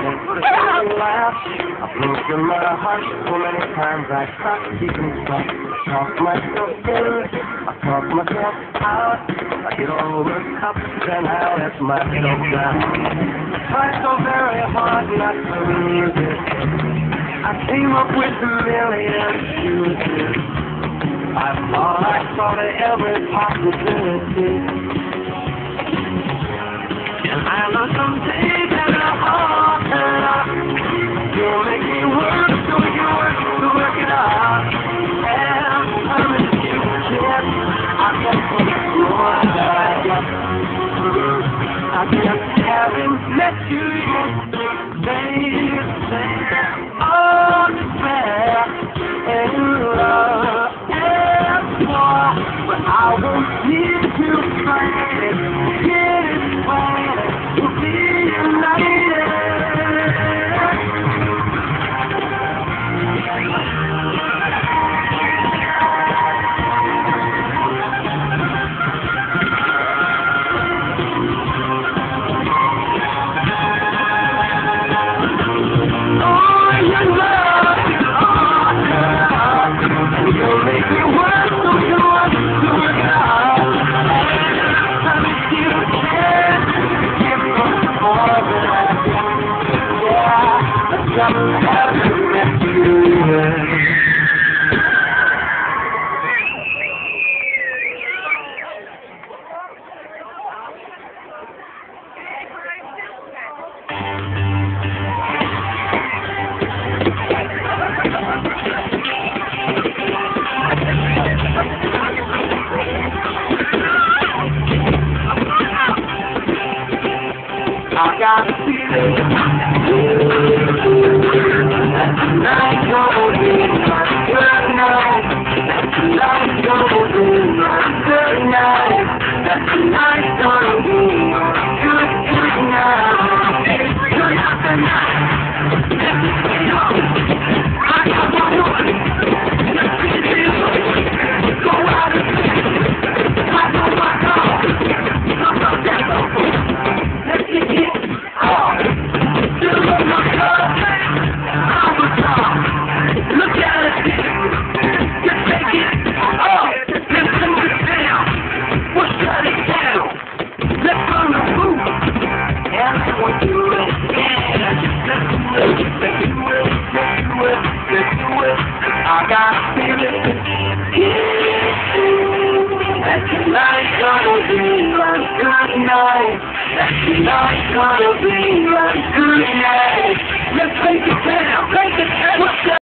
I've broken my heart so many times I tried to keep it strong. I talk myself in, I talk myself out. I get all worked up, then I let myself down. I tried so very hard not to lose it. I came up with a million excuses. I thought I saw every possibility. And I know some days that are hard enough. You'll make me work so we can work to work it out. And I promise you, kid, I've got some more that I got. I just haven't met you yet. Baby, all despair and love and war. But I won't need to fight it. Get it right. We'll be united. You'll make me work so hard to work it out. I promise you can give me more than I can. Yeah, I just haven't met you yet. I got a feeling that tonight's gonna be my good night. That tonight's gonna be my good night. That tonight's gonna be my good night. Good night. I got my one. Go out and I know my God. I'm not that. Let's get it. Look at it, just take it up, let's move it down, we'll shut it down, let's run the roof, and I want you to understand, let's do it, I got a feeling, that tonight's gonna be my good night, that tonight's gonna be my good night, let's break it down, what's up?